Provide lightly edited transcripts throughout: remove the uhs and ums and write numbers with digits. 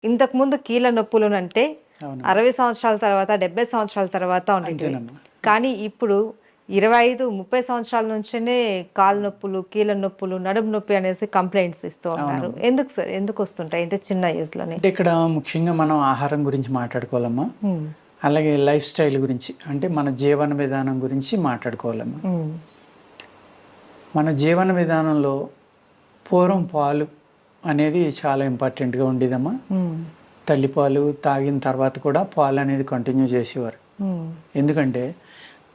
ఇంతకుముందు కీళ్ళ నొప్పులు అంటే 60 సంవత్సరాల తర్వాత 70 సంవత్సరాల తర్వాత ఉండేవి. కానీ ఇప్పుడు 25-30 సంవత్సరాల నుంచినే కాళ్ళ నొప్పులు, కీళ్ళ నొప్పులు, నడుము నొప్పి అనేసి కంప్లైంట్స్ ఇస్తూ ఉన్నారు. ఎందుకు సార్, ఎందుకు వస్తుంటాయి ఇంత చిన్న ఏజ్ లోనే? అంటే ఇక్కడ ముఖ్యంగా మనం ఆహారం గురించి మాట్లాడుకోవాలమ్మా, అలాగే లైఫ్ స్టైల్ గురించి, అంటే మన జీవన విధానం గురించి మాట్లాడుకోవాలమ్మా. మన జీవన విధానంలో పూర్వం పాలు అనేది చాలా ఇంపార్టెంట్గా ఉండేదమ్మా. తల్లిపాలు తాగిన తర్వాత కూడా పాలు అనేది కంటిన్యూ చేసేవారు. ఎందుకంటే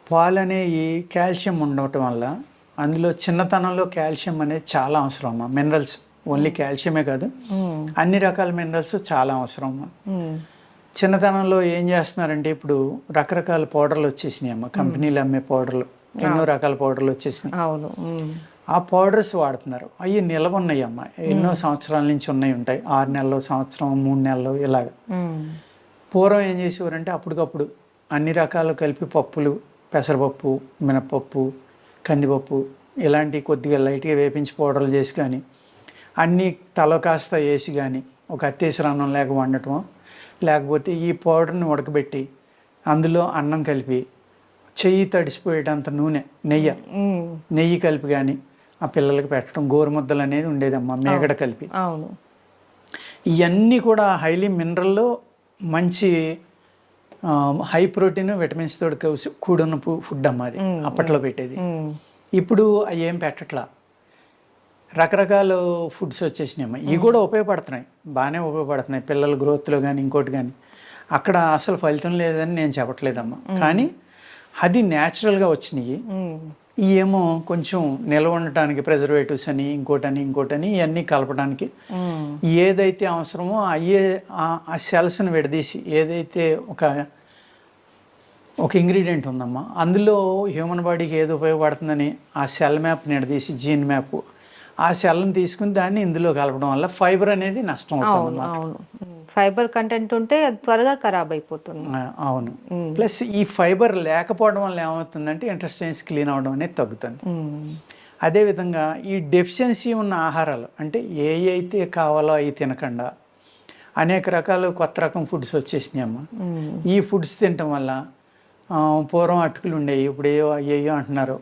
పాలు అనేవి కాల్షియం ఉండటం వల్ల, అందులో చిన్నతనంలో కాల్షియం అనేది చాలా అవసరం అమ్మా. మినరల్స్, ఓన్లీ కాల్షియమే కాదు, అన్ని రకాల మినరల్స్ చాలా అవసరం అమ్మా. చిన్నతనంలో ఏం చేస్తున్నారంటే ఇప్పుడు రకరకాల పౌడర్లు వచ్చేసినాయి అమ్మ. కంపెనీలు అమ్మే పౌడర్లు, ఎన్నో రకాల పౌడర్లు వచ్చేసినాయి. ఆ పౌడర్స్ వాడుతున్నారు. అవి నిలవ ఉన్నాయి అమ్మ, ఎన్నో సంవత్సరాల నుంచి ఉంటాయి. 6 నెలలు, సంవత్సరం, 3 నెలలు ఇలాగ. పూర్వం ఏం చేసేవారంటే అప్పటికప్పుడు అన్ని రకాలు కలిపి పప్పులు, పెసరపప్పు, మినపప్పు, కందిపప్పు ఇలాంటి కొద్దిగా లైట్గా వేపించి పౌడర్లు చేసి కానీ, అన్నీ తల కాస్త వేసి కానీ ఒక అత్తేసరి అన్నం లేక వండటం, లేకపోతే ఈ పౌడర్ని ఉడకబెట్టి అందులో అన్నం కలిపి చెయ్యి తడిసిపోయేటంత నూనె, నెయ్యి కలిపి కానీ ఆ పిల్లలకి పెట్టడం. గోరుముద్దలు అనేది ఉండేదమ్మా, మేగడ కలిపి. ఇవన్నీ కూడా హైలీ మినరల్లో మంచి హై ప్రోటీన్, విటమిన్స్ తోటి కూడున్న ఫుడ్ అమ్మ అది అప్పట్లో పెట్టేది. ఇప్పుడు అవి ఏం పెట్టట్లా, రకరకాల ఫుడ్స్ వచ్చేసినాయి అమ్మ. ఇవి కూడా ఉపయోగపడుతున్నాయి, బాగానే ఉపయోగపడుతున్నాయి పిల్లల గ్రోత్లో కానీ ఇంకోటి కానీ. అక్కడ అసలు ఫలితం లేదని నేను చెప్పట్లేదమ్మా, కానీ అది న్యాచురల్గా వచ్చినాయి. ఏమో కొంచెం నిల్వ ఉండటానికి ప్రిజర్వేటివ్స్ అని ఇంకోటని ఇవన్నీ కలపడానికి ఏదైతే అవసరమో ఆ సెల్స్ని విడదీసి, ఏదైతే ఒక ఇంగ్రీడియంట్ ఉందమ్మా అందులో హ్యూమన్ బాడీకి ఏది ఉపయోగపడుతుందని ఆ సెల్ మ్యాప్ని విడదీసి, జీన్ మ్యాప్, ఆ సెల్ని తీసుకుని దాన్ని ఇందులో కలపడం వల్ల ఫైబర్ అనేది నష్టం అవుతుంది. ఫైబర్ కంటెంట్ ఉంటే త్వరగా ఖరాబ్ అయిపోతుంది. అవును. ప్లస్ ఈ ఫైబర్ లేకపోవడం వల్ల ఏమవుతుందంటే ఇంటెస్టైన్స్ క్లీన్ అవడం అనేది తగ్గుతుంది. అదేవిధంగా ఈ డెఫిషియన్సీ ఉన్న ఆహారాలు, అంటే ఏ అయితే కావాలో అవి తినకుండా అనేక రకాల కొత్త రకం ఫుడ్స్ వచ్చేసినాయి అమ్మ. ఈ ఫుడ్స్ తినటం వల్ల పూర్వం అటుకులు ఉండేవి, ఇప్పుడు అయ్యో అంటున్నారు,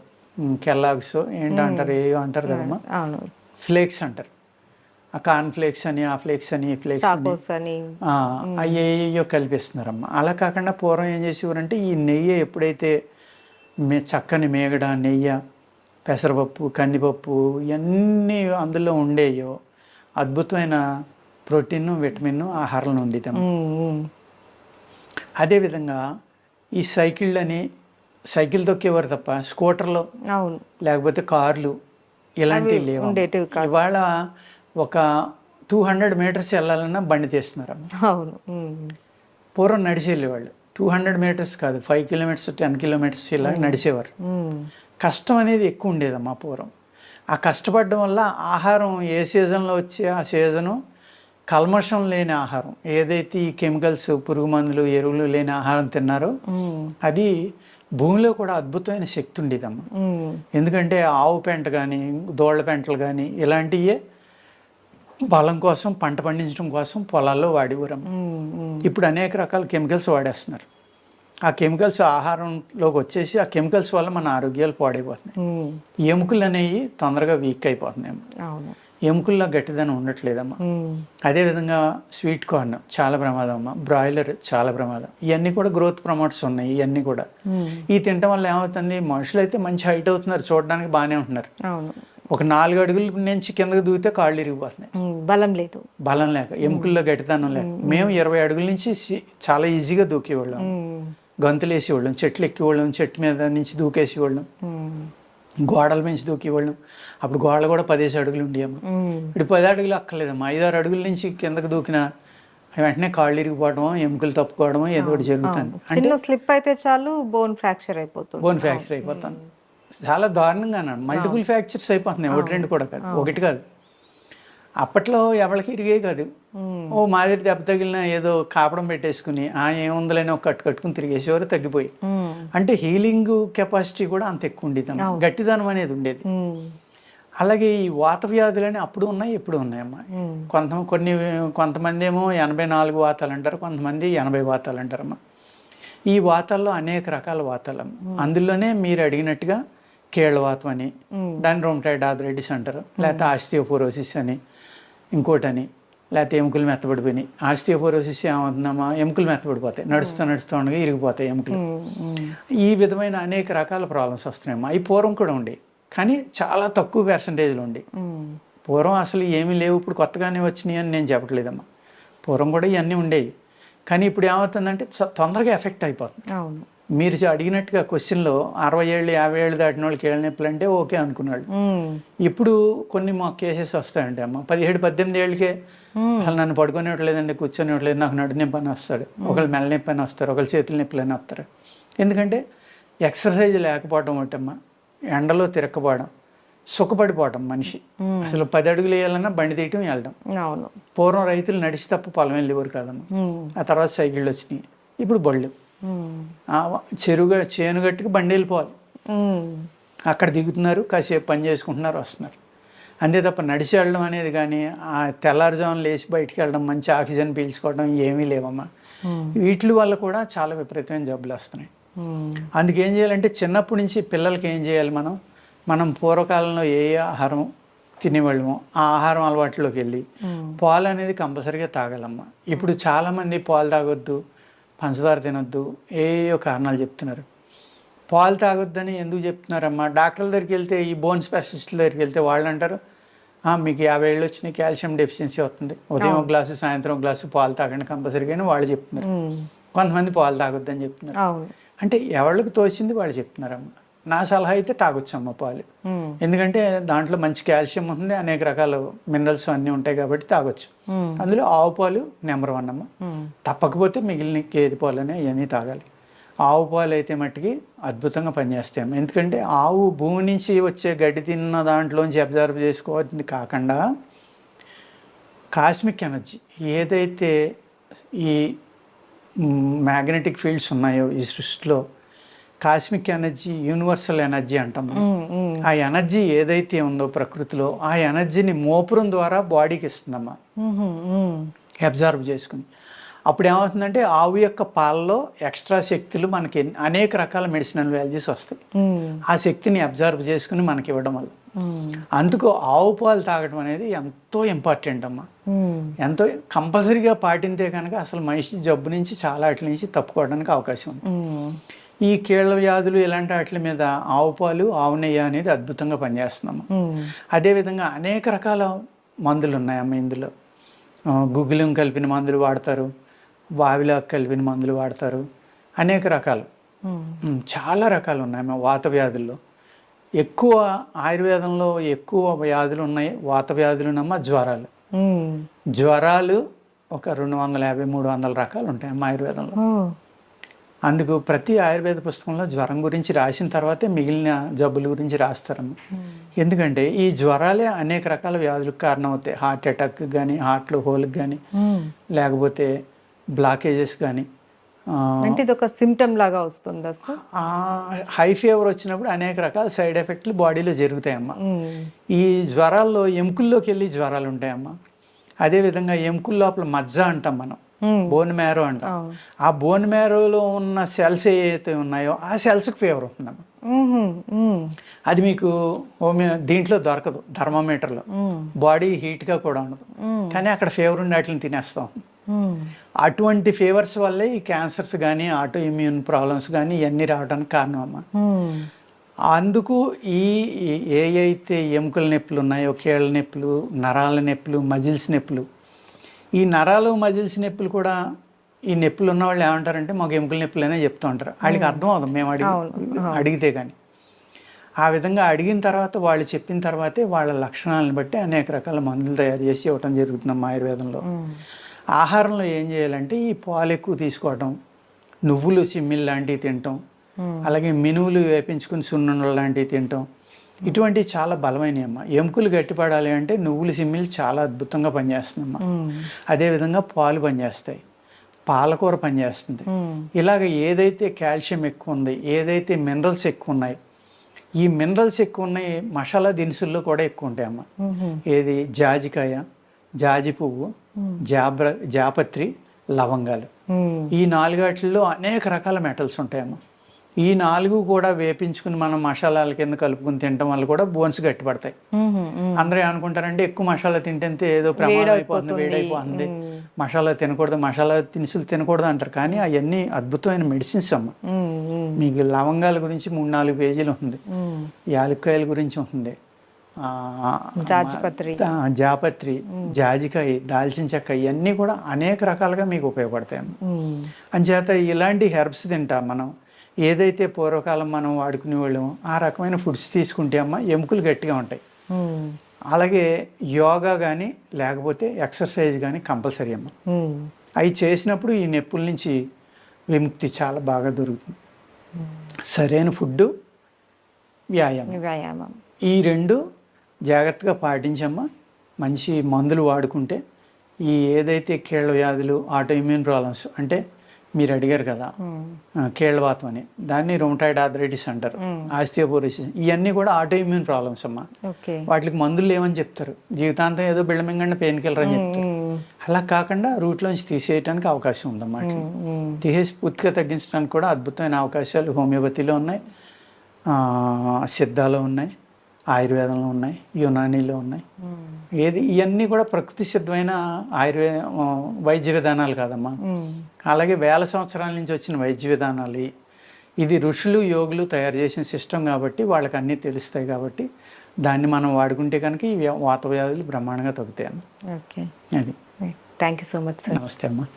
కెల్లాగ్స్ ఏంటంటారు, ఏయో అంటారు కదమ్మా, ఫ్లేక్స్ అంటారు. ఆ కార్న్ ఫ్లేక్స్ అని, ఆ ఫ్లేక్స్ అని, ఈ ఫ్లేక్స్ అని అయ్యో కల్పిస్తున్నారమ్మా. అలా కాకుండా పూర్వం ఏం చేసేవారంటే ఈ నెయ్యి ఎప్పుడైతే చక్కని మేగడ, నెయ్యి, పెసరపప్పు, కందిపప్పు ఇవన్నీ అందులో ఉండేయో అద్భుతమైన ప్రోటీన్, విటమిన్ ఆహారంలో ఉండేదమ్మా. అదేవిధంగా ఈ సైకిల్ తొక్కేవారు తప్ప స్కూటర్లు లేకపోతే కార్లు ఇలాంటివి లేవు. ఇవాళ ఒక 200 మీటర్స్ వెళ్ళాలన్నా బండి తీస్తున్నారు. పూర్వం నడిచి వెళ్ళేవాళ్ళు 200 మీటర్స్ కాదు, 5 కిలోమీటర్స్, 10 కిలోమీటర్స్ ఇలా నడిచేవారు. కష్టం అనేది ఎక్కువ ఉండేదమ్మా పూర్వం. ఆ కష్టపడడం వల్ల ఆహారం ఏ సీజన్లో వచ్చి ఆ సీజను కల్మషం లేని ఆహారం, ఏదైతే ఈ కెమికల్స్, పురుగు మందులు, ఎరువులు లేని ఆహారం తిన్నారో అది భూమిలో కూడా అద్భుతమైన శక్తి ఉండేదమ్మా. ఎందుకంటే ఆవు పెంట కానీ, దోళ్ల పెంటలు కానీ ఇలాంటివే బలం కోసం, పంట పండించడం కోసం పొలాల్లో వాడేవారమ్మా. ఇప్పుడు అనేక రకాల కెమికల్స్ వాడేస్తున్నారు. ఆ కెమికల్స్ ఆహారంలోకి వచ్చేసి ఆ కెమికల్స్ వల్ల మన ఆరోగ్యాలు పాడైపోతున్నాయి. ఎముకలు అనేవి తొందరగా వీక్ అయిపోతున్నాయి. ఎముకల్లో గట్టిదనం ఉండట్లేదమ్మా. అదేవిధంగా స్వీట్ కార్న్ చాలా ప్రమాదం అమ్మా, బ్రాయిలర్ చాలా ప్రమాదం. ఇవన్నీ కూడా గ్రోత్ ప్రమోటర్స్ ఉన్నాయి. ఇవన్నీ కూడా ఈ తినటం వల్ల ఏమవుతుంది, మనుషులు అయితే మంచి హైట్ అవుతున్నారు, చూడడానికి బాగానే ఉంటున్నారు. ఒక 4 అడుగుల నుంచి కిందకి దూకితే కాళ్ళు ఇరిగిపోతున్నాయి, బలం లేక, ఎముకల్లో గట్టిదనం లేక. మేము 20 అడుగుల నుంచి చాలా ఈజీగా దూకేవాళ్ళం, గంతులు వేసేవాళ్ళం, చెట్లు ఎక్కేవాళ్ళం, చెట్టు మీద నుంచి దూకేసేవాళ్ళం, గోడల నుంచి దూకేవాళ్ళం. అప్పుడు గోడలు కూడా 10 అడుగులు ఉండేవమ్మా. ఇప్పుడు 10 అడుగులు అక్కర్లేదమ్మా, 5-6 అడుగుల నుంచి కిందకి దూకిన వెంటనే కాళ్ళు ఇరిగిపోవడమో, ఎముకలు తప్పుకోవడమో ఏదో ఒకటి జరుగుతుంది. అంటే స్లిప్ అయితే చాలు బోన్ ఫ్రాక్చర్ అయిపోతుంది. చాలా దారుణంగా మల్టిపుల్ ఫ్రాక్చర్స్ అయిపోతున్నాయి. 1-2 కూడా కాదు, 1 కాదు. అప్పట్లో ఎవరికి ఇరిగే కాదు, ఓ మాదిరి దెబ్బ తగిలిన ఏదో కాపడం పెట్టేసుకుని ఏముందలేని ఒక కట్టుకుని తిరిగేసేవారు, తగ్గిపోయి. అంటే హీలింగ్ కెపాసిటీ కూడా అంత ఎక్కువ ఉండేది, గట్టిదనం అనేది ఉండేది. అలాగే ఈ వాత వ్యాధులని అప్పుడు ఉన్నాయి, ఇప్పుడు ఉన్నాయమ్మా. కొంతమంది ఏమో 84 వాతాలు అంటారు, కొంతమంది 80 వాతాలు అంటారమ్మా. ఈ వాతాల్లో అనేక రకాల వాతాలమ్మా. అందులోనే మీరు అడిగినట్టుగా కీళ్ళవాతం అని, దాన్ని రొమటాయిడ్ ఆర్థరైటిస్ అంటారు, లేకపోతే ఆస్టియోపోరోసిస్ అని, ఇంకోటని, లేకపోతే ఎముకలు మెత్తబడిపోయినాయి. ఆస్టియోపోరోసిస్ ఏమవుతుందమ్మా, ఎముకలు మెత్తబడిపోతాయి, నడుస్తూ ఉండగా ఇరిగిపోతాయి ఎముకలు. ఈ విధమైన అనేక రకాల ప్రాబ్లమ్స్ వస్తున్నాయమ్మా. అవి పూర్వం కూడా ఉండేవి, కానీ చాలా తక్కువ పర్సంటేజ్లో ఉండి. పూర్వం అసలు ఏమీ లేవు, ఇప్పుడు కొత్తగానే వచ్చినాయి అని నేను చెప్పట్లేదమ్మా. పూర్వం కూడా ఇవన్నీ ఉండేవి, కానీ ఇప్పుడు ఏమవుతుందంటే తొందరగా ఎఫెక్ట్ అయిపోతుంది. మీరు అడిగినట్టుగా క్వశ్చన్లో 60 ఏళ్ళు 50 ఏళ్ళు దాటిన వాళ్ళకి ఏళ్ళ నొప్పులు అంటే ఓకే అనుకున్నాడు. ఇప్పుడు కొన్ని మా కేసెస్ వస్తాయంటే అమ్మ 17-18 ఏళ్ళకే అసలు నన్ను పడుకునేట్లేదండి, కూర్చొనివ్వట్లేదు, నాకు నడు నొప్పి అని వస్తాడు, ఒకళ్ళు మెల్ల నొప్పి అని వస్తారు, ఒకళ్ళు చేతుల నొప్పులు అని వస్తారు. ఎందుకంటే ఎక్సర్సైజ్ లేకపోవడం ఒకటమ్మా, ఎండలో తిరగకపోవడం, సుఖపడిపోవటం మనిషి. అసలు 10 అడుగులు వేయాలన్నా బండి తీయటం వెళ్ళడం. పూర్వం రైతులు నడిచి తప్ప పొలం వెళ్ళేవారు కాదమ్మా. ఆ తర్వాత సైకిళ్ళు వచ్చినాయి, ఇప్పుడు బళ్ళు. చేను గట్టుకు బండి వెళ్ళిపోవాలి, అక్కడ దిగుతున్నారు, కాసేపు పని చేసుకుంటున్నారు, వస్తున్నారు. అంతే తప్ప నడిచి వెళ్ళడం అనేది కానీ, ఆ తెల్లారుజామున లేచి బయటికి వెళ్ళడం, మంచి ఆక్సిజన్ పీల్చుకోవడం ఏమీ లేవమ్మా. వీటి వల్ల కూడా చాలా విపరీతమైన జబ్బులు వస్తున్నాయి. అందుకేం చేయాలంటే చిన్నప్పటి నుంచి పిల్లలకి ఏం చేయాలి, మనం పూర్వకాలంలో ఏ ఆహారం తినేవాళ్ళమో ఆ ఆహారం అలవాట్లోకి వెళ్ళి పాలు అనేది కంపల్సరీగా తాగాలమ్మా. ఇప్పుడు చాలామంది పాలు తాగొద్దు, పంచదార తినొద్దు, ఏయో కారణాలు చెప్తున్నారు. పాలు తాగొద్దని ఎందుకు చెప్తున్నారమ్మా? డాక్టర్ల దగ్గరికి వెళ్తే, ఈ బోన్ స్పెషలిస్టుల దగ్గరికి వెళ్తే వాళ్ళు అంటారు, మీకు 50 ఏళ్ళు వచ్చినాయి, కాల్షియం డెఫిషియన్సీ వస్తుంది, ఉదయం ఒక గ్లాసు సాయంత్రం ఒక గ్లాసు పాలు తాగండి కంపల్సరీగా అని వాళ్ళు చెప్తున్నారు. కొంతమంది పాలు తాగొద్దని చెప్తున్నారు. అంటే ఎవరికి తోచింది వాళ్ళు చెప్తున్నారమ్మా. నా సలహా అయితే తాగొచ్చమ్మ పాలు, ఎందుకంటే దాంట్లో మంచి కాల్షియం ఉంటుంది, అనేక రకాల మినరల్స్ అన్నీ ఉంటాయి కాబట్టి తాగొచ్చు. అందులో ఆవు పాలు నెంబర్ 1 అమ్మ. తప్పకపోతే మిగిలిన గేదె పాలు అని అవన్నీ తాగాలి. ఆవు పాలు అయితే మట్టికి అద్భుతంగా పనిచేస్తాయమ్మ. ఎందుకంటే ఆవు భూమి నుంచి వచ్చే గడ్డి తిన్న దాంట్లోంచి అబ్జర్వ్ చేసుకోవాల్సింది కాకుండా కాస్మిక్ ఎనర్జీ ఏదైతే ఈ మ్యాగ్నెటిక్ ఫీల్డ్స్ ఉన్నాయో ఈ సృష్టిలో, కాస్మిక్ ఎనర్జీ, యూనివర్సల్ ఎనర్జీ అంటాం. ఆ ఎనర్జీ ఏదైతే ఉందో ప్రకృతిలో, ఆ ఎనర్జీని మోపురం ద్వారా బాడీకి ఇస్తుందమ్మా, అబ్జర్వ్ చేసుకుని. అప్పుడు ఏమవుతుందంటే ఆవు యొక్క పాలలో ఎక్స్ట్రా శక్తులు మనకి అనేక రకాల మెడిసినల్ వాల్యూస్ వస్తాయి. ఆ శక్తిని అబ్జర్వ్ చేసుకుని మనకి ఇవ్వడం వల్ల. అందుకు ఆవు పాలు తాగడం అనేది ఎంతో ఇంపార్టెంట్ అమ్మా. ఎంతో కంపల్సరీగా పాటింతే కనుక అసలు మనిషి జబ్బు నుంచి చాలా వాటి నుంచి తప్పుకోవడానికి అవకాశం ఉంది. ఈ కీళ్ళ వ్యాధులు ఇలాంటి వాటి మీద ఆవు పాలు, ఆవు నెయ్యి అనేది అద్భుతంగా పనిచేస్తున్నాము. అదేవిధంగా అనేక రకాల మందులు ఉన్నాయమ్మ. ఇందులో గుగ్గిలం కలిపిన మందులు వాడతారు, వావిలాకు కలిపిన మందులు వాడతారు, అనేక రకాలు, చాలా రకాలు ఉన్నాయమ్మ. వాత వ్యాధుల్లో ఎక్కువ ఆయుర్వేదంలో ఎక్కువ వ్యాధులు ఉన్నాయి, వాత వ్యాధులునమ్మ. జ్వరాలు ఒక 250-300 రకాలు ఉంటాయమ్మ ఆయుర్వేదంలో. అందుకు ప్రతి ఆయుర్వేద పుస్తకంలో జ్వరం గురించి రాసిన తర్వాతే మిగిలిన జబ్బుల గురించి రాస్తారమ్మ. ఎందుకంటే ఈ జ్వరాలే అనేక రకాల వ్యాధులకు కారణం అవుతాయి. హార్ట్ అటాక్ కానీ, హార్ట్లో హోల్కి కానీ, లేకపోతే బ్లాకేజెస్ కానీ. అంటే ఇది ఒక సిమ్టమ్ లాగా వస్తుందా సార్? హై ఫీవర్ వచ్చినప్పుడు అనేక రకాల సైడ్ ఎఫెక్ట్లు బాడీలో జరుగుతాయమ్మా. ఈ జ్వరాల్లో ఎముకల్లోకి వెళ్ళి జ్వరాలు ఉంటాయమ్మా. అదేవిధంగా ఎముకల లోపల మజ్జ అంటాం మనం, బోన్ మ్యారో అంటాం. ఆ బోన్ మ్యారోలో ఉన్న సెల్స్ ఏవైతే ఉన్నాయో ఆ సెల్స్కి ఫీవర్ ఉంటుందమ్మా. అది మీకు దీంట్లో దొరకదు, థర్మోమీటర్లో. బాడీ హీట్గా కూడా ఉండదు, కానీ అక్కడ ఫీవర్ ఉండి వాటిని తినేస్తాం. అటువంటి ఫీవర్స్ వల్లే ఈ క్యాన్సర్స్ కానీ, ఆటో ఇమ్యూన్ ప్రాబ్లమ్స్ కానీ ఇవన్నీ రావడానికి కారణం అమ్మా. అందుకు ఏ అయితే ఎముకల నొప్పులు ఉన్నాయో, కీళ్ళ నొప్పులు, నరాల నొప్పులు, మజిల్స్ నొప్పులు, ఈ నరాలు మజిల్స్ నొప్పులు కూడా, ఈ నొప్పులు ఉన్న వాళ్ళు ఏమంటారంటే మాకు ఎముకల నొప్పులు అనే చెప్తూ ఉంటారు. వాళ్ళకి అర్థం అవుతుంది మేము అడిగితే కానీ. ఆ విధంగా అడిగిన తర్వాత వాళ్ళు చెప్పిన తర్వాతే వాళ్ళ లక్షణాలను బట్టి అనేక రకాల మందులు తయారు చేసి ఇవ్వటం జరుగుతుందమ్మా ఆయుర్వేదంలో. ఆహారంలో ఏం చేయాలంటే ఈ పాలు ఎక్కువ తీసుకోవటం, నువ్వులు సిమ్మిల్ లాంటివి తినటం, అలాగే మినువులు వేపించుకుని సున్నుండలు లాంటివి తినటం, ఇటువంటివి చాలా బలమైనవి అమ్మ. ఎముకలు గట్టిపడాలి అంటే నువ్వులు సిమ్మిల్ చాలా అద్భుతంగా పనిచేస్తుందమ్మా. అదేవిధంగా పాలు పనిచేస్తాయి, పాలకూర పనిచేస్తుంది. ఇలాగ ఏదైతే కాల్షియం ఎక్కువ ఉంది, ఏదైతే మినరల్స్ ఎక్కువ ఉన్నాయి, ఈ మినరల్స్ ఎక్కువ ఉన్నాయి మసాలా దినుసుల్లో కూడా ఎక్కువ ఉంటాయమ్మా. ఏది జాజికాయ, జాజి పువ్వు, జాపత్రి, లవంగాలు, ఈ 4 వాటిల్లో అనేక రకాల మెటల్స్ ఉంటాయమ్మా. ఈ 4 కూడా వేపించుకుని మనం మసాలాల కింద కలుపుకుని తినడం వల్ల కూడా బోన్స్ గట్టిపడతాయి. అందరూ అనుకుంటారంటే ఎక్కువ మసాలా తింటే ఏదో ప్రమాదం అయిపోతుంది, వేడైపోతుంది, మసాలా తినకూడదు, మసాలా దినుసులు తినకూడదు అంటారు. కానీ అవన్నీ అద్భుతమైన మెడిసిన్స్ అమ్మ. మీకు లవంగాల గురించి 3-4 పేజీలు ఉంది, యాలక్కాయల గురించి ఉంటుంది, జాపత్రి, జాజికాయ, దాల్చిన చెక్క, ఇవన్నీ కూడా అనేక రకాలుగా మీకు ఉపయోగపడతాయి. అంచేత ఇలాంటి హెర్బ్స్ తింటాం మనం. ఏదైతే పూర్వకాలం మనం వాడుకునే వాళ్ళము ఆ రకమైన ఫుడ్స్ తీసుకుంటే అమ్మ ఎముకలు గట్టిగా ఉంటాయి. అలాగే యోగా కానీ లేకపోతే ఎక్సర్సైజ్ కానీ కంపల్సరీ అమ్మ. అవి చేసినప్పుడు ఈ నొప్పుల నుంచి విముక్తి చాలా బాగా దొరుకుతుంది. సరైన ఫుడ్, వ్యాయామం, ఈ 2 జాగ్రత్తగా పాటించమ్మా. మంచి మందులు వాడుకుంటే ఈ ఏదైతే కీళ్ళ వ్యాధులు, ఆటో ఇమ్యూన్ ప్రాబ్లమ్స్, అంటే మీరు అడిగారు కదా కీళ్ళవాతం అని, దాన్ని రొమటాయిడ్ ఆర్థరైటిస్ అంటారు, ఆస్టియోపోరోసిస్, ఇవన్నీ కూడా ఆటో ఇమ్యూన్ ప్రాబ్లమ్స్ అమ్మా. వాటికి మందులు లేవని చెప్తారు, జీవితాంతం ఏదో బిళ్ళమింగండి పెయిన్ కిల్లర్ అని చెప్తారు. అలా కాకుండా రూట్లోంచి తీసేయడానికి అవకాశం ఉందన్నమాట. తీసేసి పూర్తిగా తగ్గించడానికి కూడా అద్భుతమైన అవకాశాలు హోమియోపతిలో ఉన్నాయి, సిద్ధాలో ఉన్నాయి, ఆయుర్వేదంలో ఉన్నాయి, యునానీలో ఉన్నాయి. ఇవన్నీ కూడా ప్రకృతి సిద్ధమైన వైద్య విధానాలు కాదమ్మా. అలాగే వేల సంవత్సరాల నుంచి వచ్చిన వైద్య విధానాలు. ఇది ఋషులు, యోగులు తయారు చేసిన సిస్టమ్ కాబట్టి వాళ్ళకి అన్నీ తెలుస్తాయి. కాబట్టి దాన్ని మనం వాడుకుంటే కనుక ఈ వాత వ్యాధులు బ్రహ్మాండంగా తగ్గుతాయి అమ్మ. ఓకే, అది. Thank you so much sir. నమస్తే అమ్మా.